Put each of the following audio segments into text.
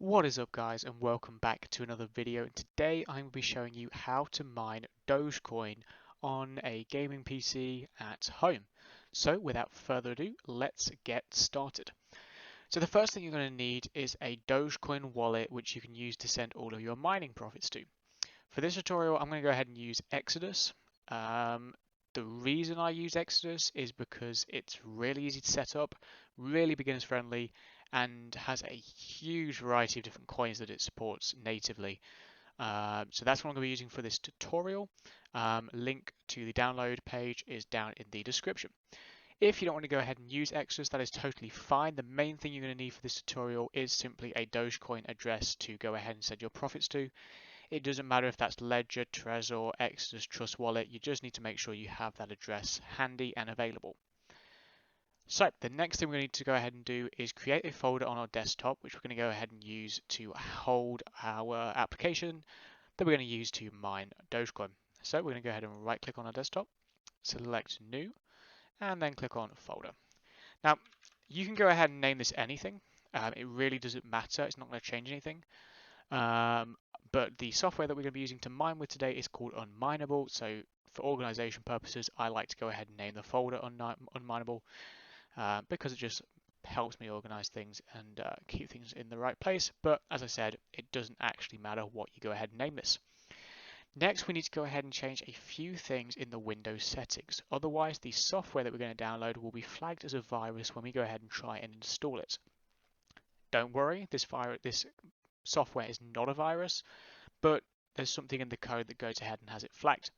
What is up, guys, and welcome back to another video. And today I'm going to be showing you how to mine Dogecoin on a gaming PC at home. So without further ado, let's get started. So the first thing you're going to need is a Dogecoin wallet which you can use to send all of your mining profits to. For this tutorial I'm going to go ahead and use Exodus. The reason I use Exodus is because it's really easy to set up, really beginners friendly, and has a huge variety of different coins that it supports natively. So that's what I'm going to be using for this tutorial. Link to the download page is down in the description. If you don't want to go ahead and use Exodus, that is totally fine. The main thing you're going to need for this tutorial is simply a Dogecoin address to go ahead and send your profits to. It doesn't matter if that's Ledger, Trezor, Exodus, Trust Wallet, you just need to make sure you have that address handy and available. So the next thing we're going to need to go ahead and do is create a folder on our desktop, which we're going to go ahead and use to hold our application that we're going to use to mine Dogecoin. So we're going to go ahead and right click on our desktop, select new, and then click on folder. Now you can go ahead and name this anything. It really doesn't matter. It's not going to change anything. But the software that we're going to be using to mine with today is called Minable. So for organization purposes, I like to go ahead and name the folder Minable because it just helps me organize things and keep things in the right place. But as I said, it doesn't actually matter what you go ahead and name this. Next, we need to go ahead and change a few things in the Windows settings. Otherwise, the software that we're going to download will be flagged as a virus when we go ahead and try and install it. Don't worry, this software is not a virus, but there's something in the code that goes ahead and has it flagged.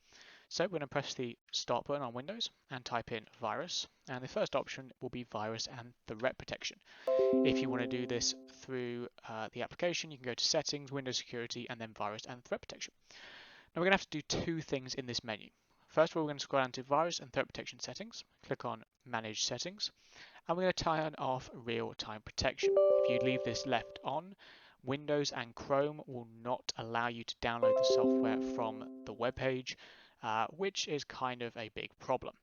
So we're going to press the start button on Windows and type in virus, and the first option will be virus and threat protection. If you want to do this through the application, you can go to settings, Windows security, and then virus and threat protection. Now we're going to have to do two things in this menu. First of all, we're going to scroll down to virus and threat protection settings, click on manage settings, and we're going to turn off real-time protection. If you leave this left on, Windows and Chrome will not allow you to download the software from the web page, which is kind of a big problem.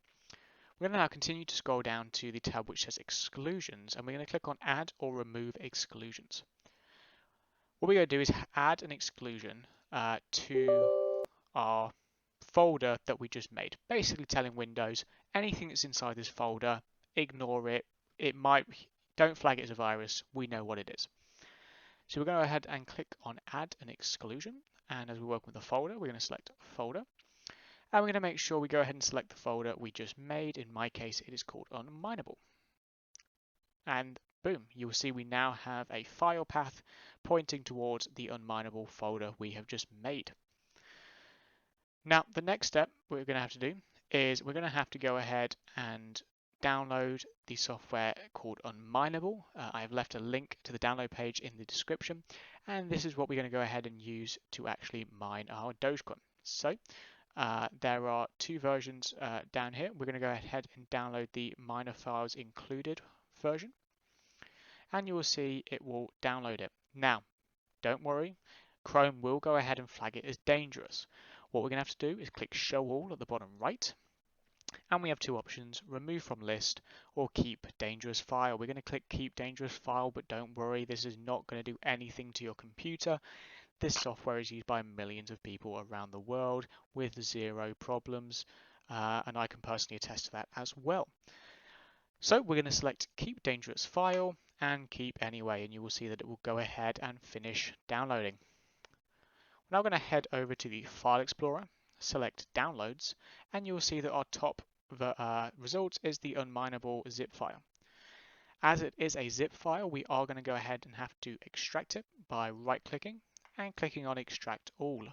We're going to now continue to scroll down to the tab which says exclusions, and we're going to click on add or remove exclusions. What we're going to do is add an exclusion to our folder that we just made, basically telling Windows anything that's inside this folder, ignore it. Don't flag it as a virus. We know what it is. So we're going to go ahead and click on add an exclusion. And as we work with the folder, we're going to select folder. And we're going to make sure we go ahead and select the folder we just made. In my case, it is called Minable. And boom, you will see we now have a file path pointing towards the unminable folder we have just made. Now, the next step we're going to have to do is we're going to have to go ahead and download the software called Minable. I have left a link to the download page in the description, and this is what we're going to go ahead and use to actually mine our Dogecoin. So there are two versions down here. We're going to go ahead and download the miner files included version, and you will see it will download it. Now, don't worry, Chrome will go ahead and flag it as dangerous. What we're going to have to do is click show all at the bottom right, and we have two options, remove from list or keep dangerous file. We're going to click keep dangerous file, but don't worry, this is not going to do anything to your computer. This software is used by millions of people around the world with zero problems, and I can personally attest to that as well. So we're going to select keep dangerous file and keep anyway, and you will see that it will go ahead and finish downloading. We're now going to head over to the File Explorer, select Downloads, and you will see that our top result is the unminable zip file. As it is a zip file, we are going to go ahead and have to extract it by right-clicking and clicking on Extract All.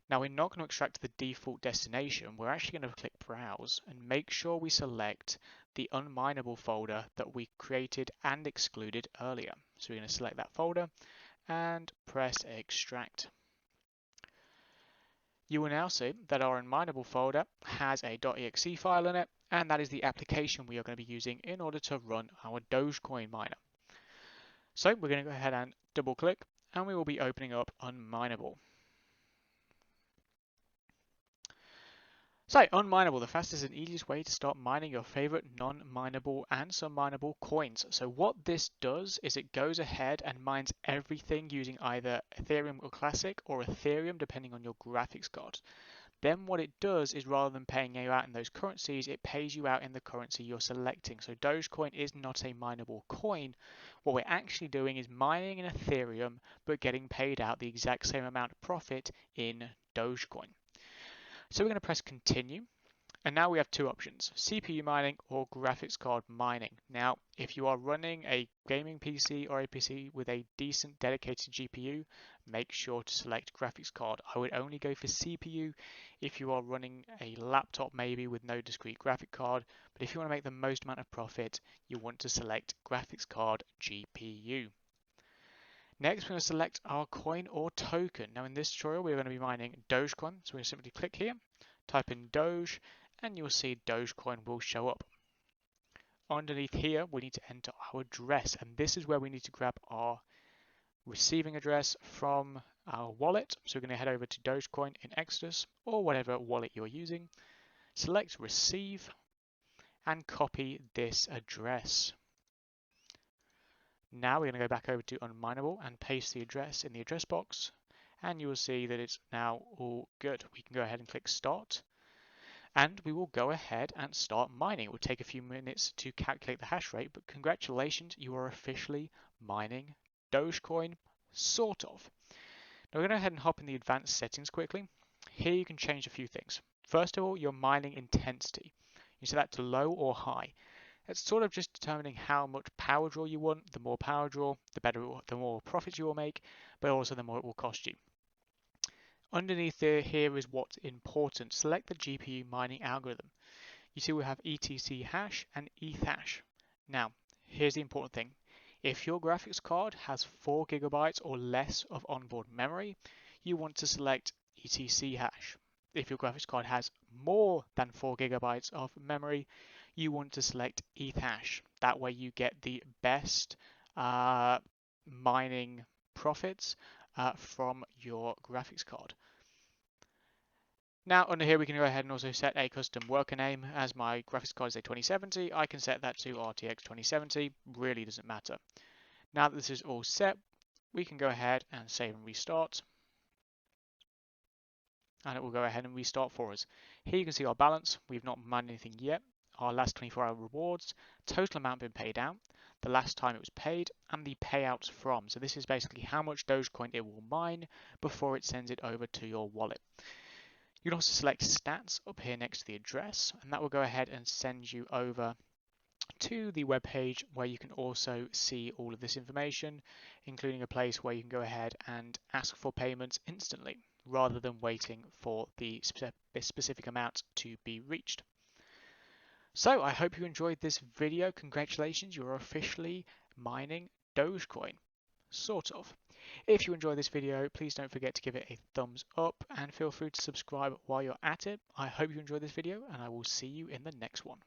Now we're not going to extract the default destination, we're actually going to click Browse and make sure we select the unminable folder that we created and excluded earlier. So we're going to select that folder and press extract. You will now see that our unminable folder has a .exe file in it, and that is the application we are going to be using in order to run our Dogecoin miner. So we're going to go ahead and double click, and we will be opening up Unminable. So, on Minable, the fastest and easiest way to start mining your favorite non-mineable and some mineable coins. So what this does is it goes ahead and mines everything using either Ethereum or Classic or Ethereum, depending on your graphics card. Then what it does is rather than paying you out in those currencies, it pays you out in the currency you're selecting. So Dogecoin is not a mineable coin. What we're actually doing is mining in Ethereum, but getting paid out the exact same amount of profit in Dogecoin. So we're going to press continue. And now we have two options, CPU mining or graphics card mining. Now, if you are running a gaming PC or a PC with a decent dedicated GPU, make sure to select graphics card. I would only go for CPU if you are running a laptop maybe with no discrete graphic card, but if you want to make the most amount of profit, you want to select graphics card GPU. Next, we're going to select our coin or token. Now in this tutorial, we're going to be mining Dogecoin. So we're going to simply click here, type in Doge, and you'll see Dogecoin will show up. Underneath here, we need to enter our address, and this is where we need to grab our receiving address from our wallet. So we're going to head over to Dogecoin in Exodus or whatever wallet you're using. Select receive and copy this address. Now we're going to go back over to Unmineable and paste the address in the address box, and you will see that it's now all good. We can go ahead and click start, and we will go ahead and start mining. It will take a few minutes to calculate the hash rate, but congratulations, you are officially mining Dogecoin, sort of. Now we're going to go ahead and hop in the advanced settings quickly. Here you can change a few things. First of all, your mining intensity. You set that to low or high. It's sort of just determining how much power draw you want. The more power draw, the better, the more profits you will make, but also the more it will cost you. Underneath here is what's important. Select the GPU mining algorithm. You see we have etc hash and ETH hash. Now, here's the important thing. If your graphics card has 4 GB or less of onboard memory, you want to select etc hash. If your graphics card has more than 4 GB of memory, you want to select ETH hash. That way you get the best mining profits from your graphics card. Now under here we can go ahead and also set a custom worker name. As my graphics card is a 2070, I can set that to RTX 2070, really doesn't matter. Now that this is all set, we can go ahead and save and restart. And it will go ahead and restart for us. Here you can see our balance, we've not mined anything yet. Our last 24-hour rewards, total amount been paid out, the last time it was paid, and the payouts from. So this is basically how much Dogecoin it will mine before it sends it over to your wallet. You can also select stats up here next to the address, and that will go ahead and send you over to the web page where you can also see all of this information, including a place where you can go ahead and ask for payments instantly rather than waiting for the specific amount to be reached. So I hope you enjoyed this video. Congratulations, you're officially mining Dogecoin, sort of. If you enjoyed this video, please don't forget to give it a thumbs up and feel free to subscribe while you're at it. I hope you enjoyed this video and I will see you in the next one.